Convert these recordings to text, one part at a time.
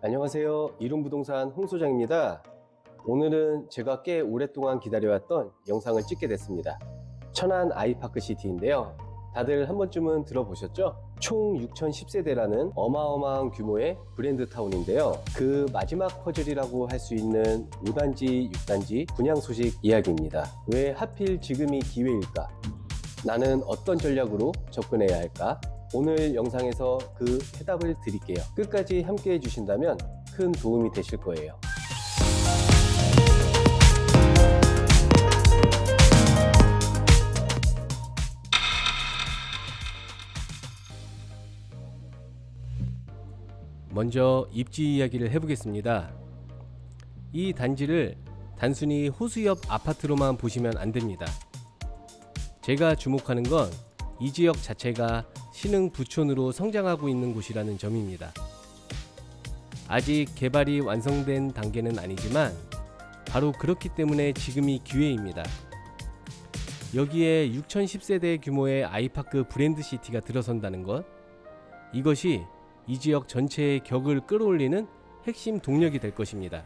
안녕하세요. 이룸부동산 홍 소장입니다. 오늘은 제가 꽤 오랫동안 기다려왔던 영상을 찍게 됐습니다. 천안 아이파크시티인데요. 다들 한 번쯤은 들어보셨죠? 총 6010세대라는 어마어마한 규모의 브랜드 타운인데요. 그 마지막 퍼즐이라고 할 수 있는 5단지, 6단지 분양 소식 이야기입니다. 왜 하필 지금이 기회일까? 나는 어떤 전략으로 접근해야 할까? 오늘 영상에서 그 해답을 드릴게요. 끝까지 함께 해주신다면 큰 도움이 되실 거예요. 먼저 입지 이야기를 해보겠습니다. 이 단지를 단순히 호수 옆 아파트로만 보시면 안 됩니다. 제가 주목하는 건 이 지역 자체가 신흥 부촌으로 성장하고 있는 곳이라는 점입니다. 아직 개발이 완성된 단계는 아니지만 바로 그렇기 때문에 지금이 기회입니다. 여기에 6010세대 규모의 아이파크 브랜드 시티가 들어선다는 것, 이것이 이 지역 전체의 격을 끌어올리는 핵심 동력이 될 것입니다.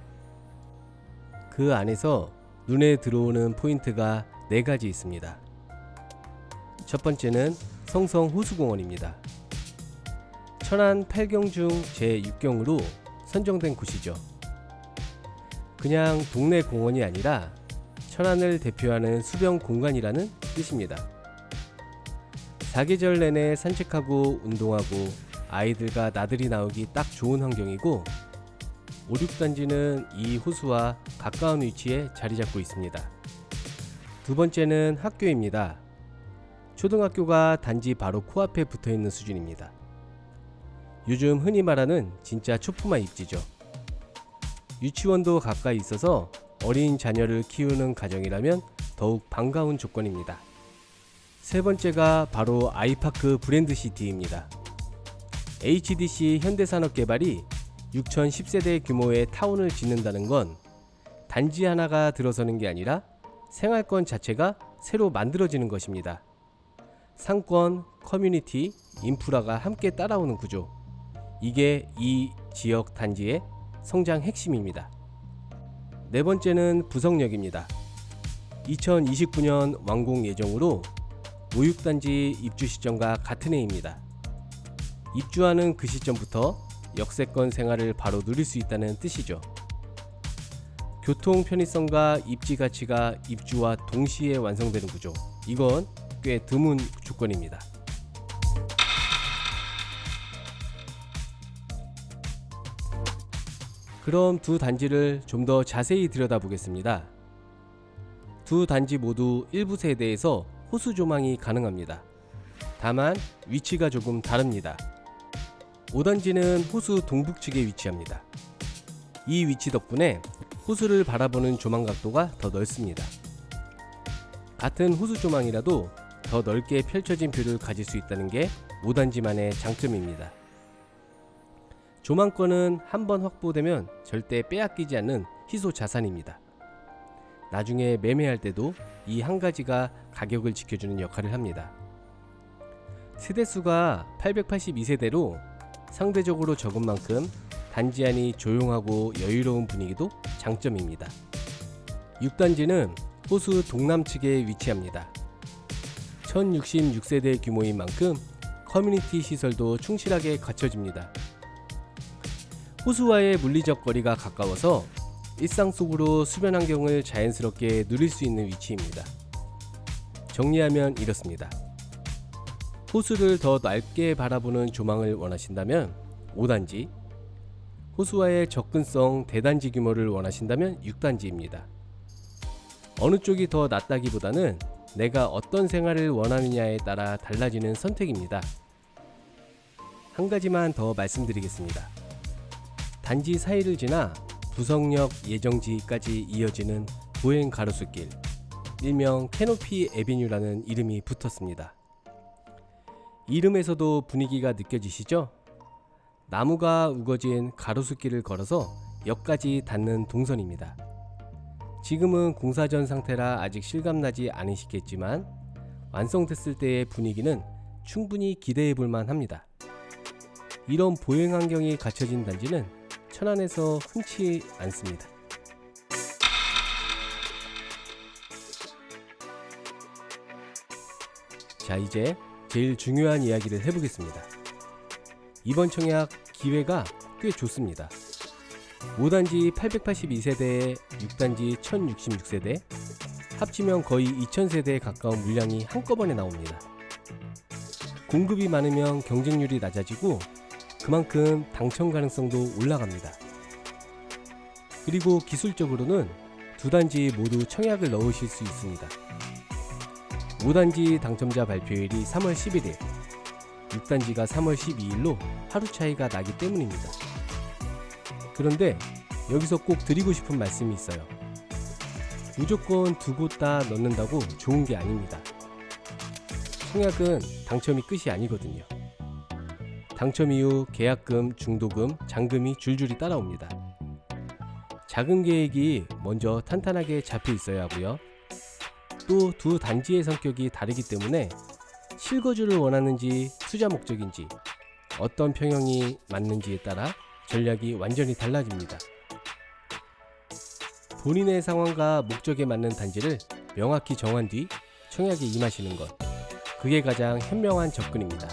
그 안에서 눈에 들어오는 포인트가 4가지 있습니다. 첫 번째는 성성 호수공원입니다. 천안 8경 중 제6경으로 선정된 곳이죠. 그냥 동네 공원이 아니라 천안을 대표하는 수변 공간이라는 뜻입니다. 사계절 내내 산책하고 운동하고 아이들과 나들이 나오기 딱 좋은 환경이고 5, 6단지는 이 호수와 가까운 위치에 자리 잡고 있습니다. 두 번째는 학교입니다. 초등학교가 단지 바로 코앞에 붙어있는 수준입니다. 요즘 흔히 말하는 진짜 초품화 입지죠. 유치원도 가까이 있어서 어린 자녀를 키우는 가정이라면 더욱 반가운 조건입니다. 세 번째가 바로 아이파크 브랜드시티입니다. HDC 현대산업개발이 6010세대 규모의 타운을 짓는다는 건 단지 하나가 들어서는 게 아니라 생활권 자체가 새로 만들어지는 것입니다. 상권, 커뮤니티, 인프라가 함께 따라오는 구조. 이게 이 지역 단지의 성장 핵심입니다. 네 번째는 부석역입니다. 2029년 완공 예정으로 5, 6단지 입주 시점과 같은 해입니다. 입주하는 그 시점부터 역세권 생활을 바로 누릴 수 있다는 뜻이죠. 교통 편의성과 입지 가치가 입주와 동시에 완성되는 구조. 이건 꽤 드문 조건입니다. 그럼 두 단지를 좀 더 자세히 들여다보겠습니다. 두 단지 모두 일부 세대에서 호수 조망이 가능합니다. 다만 위치가 조금 다릅니다. 5단지는 호수 동북측에 위치합니다. 이 위치 덕분에 호수를 바라보는 조망 각도가 더 넓습니다. 같은 호수 조망이라도 더 넓게 펼쳐진 뷰를 가질 수 있다는 게 5단지만의 장점입니다. 조망권은 한번 확보되면 절대 빼앗기지 않는 희소 자산입니다. 나중에 매매할 때도 이 한 가지가 가격을 지켜주는 역할을 합니다. 세대수가 882세대로 상대적으로 적은 만큼 단지 안이 조용하고 여유로운 분위기도 장점입니다. 6단지는 호수 동남측에 위치합니다. 1066세대 규모인 만큼 커뮤니티 시설도 충실하게 갖춰집니다. 호수와의 물리적 거리가 가까워서 일상 속으로 수변 환경을 자연스럽게 누릴 수 있는 위치입니다. 정리하면 이렇습니다. 호수를 더 넓게 바라보는 조망을 원하신다면 5단지, 호수와의 접근성 대단지 규모를 원하신다면 6단지입니다. 어느 쪽이 더 낫다기보다는 내가 어떤 생활을 원하느냐에 따라 달라지는 선택입니다. 한 가지만 더 말씀드리겠습니다. 단지 사이를 지나 부석역 예정지까지 이어지는 보행 가로수길, 일명 캐노피 애비뉴라는 이름이 붙었습니다. 이름에서도 분위기가 느껴지시죠? 나무가 우거진 가로수길을 걸어서 역까지 닿는 동선입니다. 지금은 공사 전 상태라 아직 실감나지 않으시겠지만 완성됐을 때의 분위기는 충분히 기대해 볼 만합니다. 이런 보행 환경이 갖춰진 단지는 천안에서 흔치 않습니다. 자, 이제 제일 중요한 이야기를 해보겠습니다. 이번 청약 기회가 꽤 좋습니다. 5단지 882세대에 6단지 1066세대, 합치면 거의 2000세대에 가까운 물량이 한꺼번에 나옵니다. 공급이 많으면 경쟁률이 낮아지고 그만큼 당첨 가능성도 올라갑니다. 그리고 기술적으로는 두 단지 모두 청약을 넣으실 수 있습니다. 5단지 당첨자 발표일이 3월 11일, 6단지가 3월 12일로 하루 차이가 나기 때문입니다. 그런데 여기서 꼭 드리고 싶은 말씀이 있어요. 무조건 두 곳 다 넣는다고 좋은 게 아닙니다. 청약은 당첨이 끝이 아니거든요. 당첨 이후 계약금, 중도금, 잔금이 줄줄이 따라옵니다. 자금 계획이 먼저 탄탄하게 잡혀 있어야 하고요. 또 두 단지의 성격이 다르기 때문에 실거주를 원하는지 투자 목적인지 어떤 평형이 맞는지에 따라 전략이 완전히 달라집니다. 본인의 상황과 목적에 맞는 단지를 명확히 정한 뒤 청약에 임하시는 것, 그게 가장 현명한 접근입니다.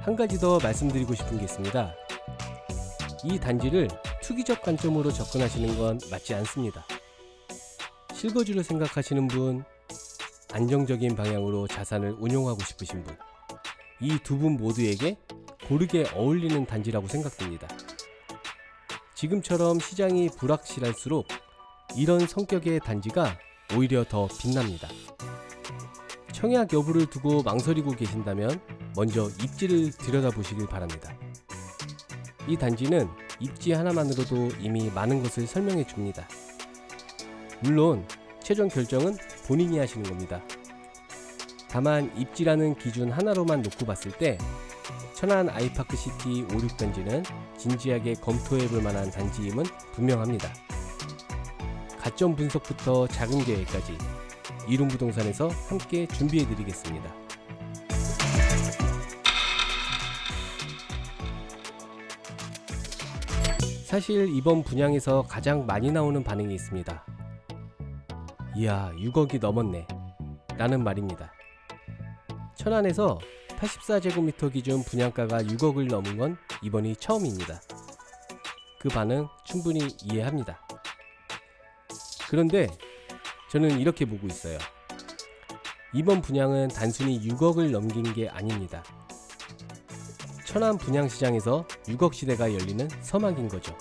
한 가지 더 말씀드리고 싶은 게 있습니다. 이 단지를 투기적 관점으로 접근하시는 건 맞지 않습니다. 실거주를 생각하시는 분, 안정적인 방향으로 자산을 운용하고 싶으신 분, 이 두 분 모두에게 고르게 어울리는 단지라고 생각됩니다. 지금처럼 시장이 불확실할수록 이런 성격의 단지가 오히려 더 빛납니다. 청약 여부를 두고 망설이고 계신다면 먼저 입지를 들여다보시길 바랍니다. 이 단지는 입지 하나만으로도 이미 많은 것을 설명해 줍니다. 물론 최종 결정은 본인이 하시는 겁니다. 다만 입지라는 기준 하나로만 놓고 봤을 때 천안 아이파크시티 5, 6단지는 진지하게 검토해 볼 만한 단지임은 분명합니다. 가점 분석부터 자금 계획까지 이룸부동산에서 함께 준비해 드리겠습니다. 사실 이번 분양에서 가장 많이 나오는 반응이 있습니다. 이야, 6억이 넘었네 라는 말입니다. 천안에서 84제곱미터 기준 분양가가 6억을 넘은 건 이번이 처음입니다. 그 반응 충분히 이해합니다. 그런데 저는 이렇게 보고 있어요. 이번 분양은 단순히 6억을 넘긴 게 아닙니다. 천안 분양시장에서 6억 시대가 열리는 서막인 거죠.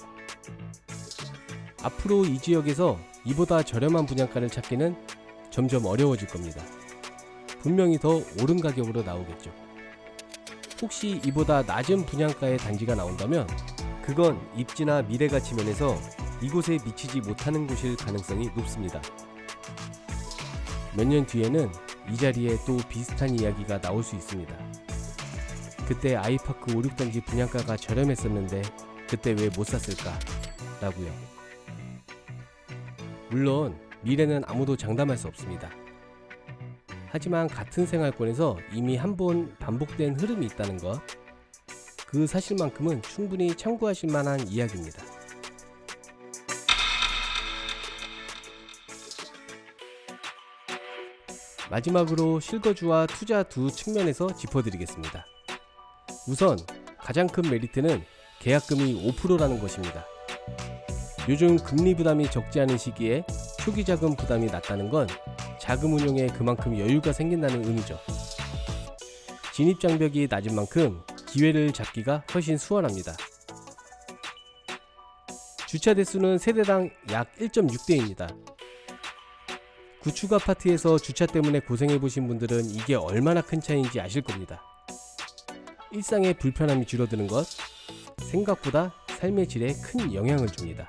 앞으로 이 지역에서 이보다 저렴한 분양가를 찾기는 점점 어려워질 겁니다. 분명히 더 오른 가격으로 나오겠죠. 혹시 이보다 낮은 분양가의 단지가 나온다면 그건 입지나 미래가치 면에서 이곳에 미치지 못하는 곳일 가능성이 높습니다. 몇 년 뒤에는 이 자리에 또 비슷한 이야기가 나올 수 있습니다. 그때 아이파크 5, 6단지 분양가가 저렴했었는데 그때 왜 못 샀을까? 라고요. 물론 미래는 아무도 장담할 수 없습니다. 하지만 같은 생활권에서 이미 한 번 반복된 흐름이 있다는 것, 그 사실만큼은 충분히 참고하실 만한 이야기입니다. 마지막으로 실거주와 투자 두 측면에서 짚어드리겠습니다. 우선 가장 큰 메리트는 계약금이 5%라는 것입니다. 요즘 금리 부담이 적지 않은 시기에 초기 자금 부담이 낮다는 건 자금 운용에 그만큼 여유가 생긴다는 의미죠. 진입 장벽이 낮은 만큼 기회를 잡기가 훨씬 수월합니다. 주차 대수는 세대당 약 1.6대입니다. 구축 아파트에서 주차 때문에 고생해보신 분들은 이게 얼마나 큰 차이인지 아실 겁니다. 일상의 불편함이 줄어드는 것, 생각보다 삶의 질에 큰 영향을 줍니다.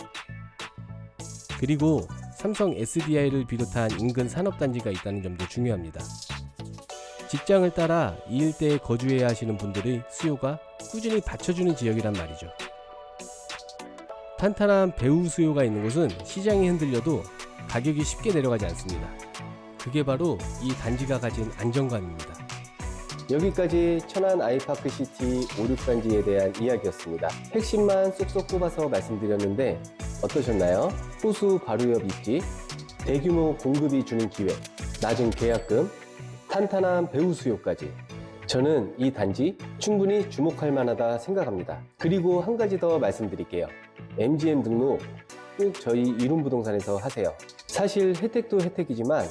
그리고 삼성 SDI를 비롯한 인근 산업단지가 있다는 점도 중요합니다. 직장을 따라 이 일대에 거주해야 하시는 분들의 수요가 꾸준히 받쳐주는 지역이란 말이죠. 탄탄한 배우 수요가 있는 곳은 시장이 흔들려도 가격이 쉽게 내려가지 않습니다. 그게 바로 이 단지가 가진 안정감입니다. 여기까지 천안 아이파크시티 5, 6단지에 대한 이야기였습니다. 핵심만 쏙쏙 뽑아서 말씀드렸는데 어떠셨나요? 호수 바로 옆 입지, 대규모 공급이 주는 기회, 낮은 계약금, 탄탄한 배우 수요까지. 저는 이 단지 충분히 주목할 만하다 생각합니다. 그리고 한 가지 더 말씀드릴게요. MGM 등록 꼭 저희 이룸부동산에서 하세요. 사실 혜택도 혜택이지만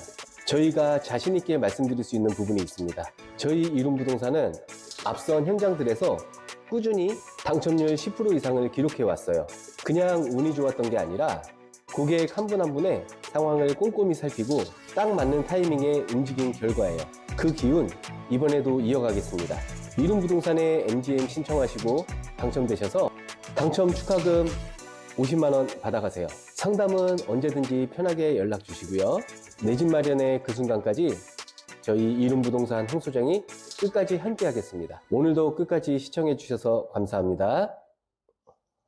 저희가 자신 있게 말씀드릴 수 있는 부분이 있습니다. 저희 이룸부동산은 앞선 현장들에서 꾸준히 당첨률 10% 이상을 기록해 왔어요. 그냥 운이 좋았던 게 아니라 고객 한 분 한 분의 상황을 꼼꼼히 살피고 딱 맞는 타이밍에 움직인 결과예요. 그 기운 이번에도 이어가겠습니다. 이룸부동산에 MGM 신청하시고 당첨되셔서 당첨 축하금 50만 원 받아가세요. 상담은 언제든지 편하게 연락 주시고요. 내 집 마련의 그 순간까지 저희 이룸부동산 홍 소장이 끝까지 함께 하겠습니다. 오늘도 끝까지 시청해 주셔서 감사합니다.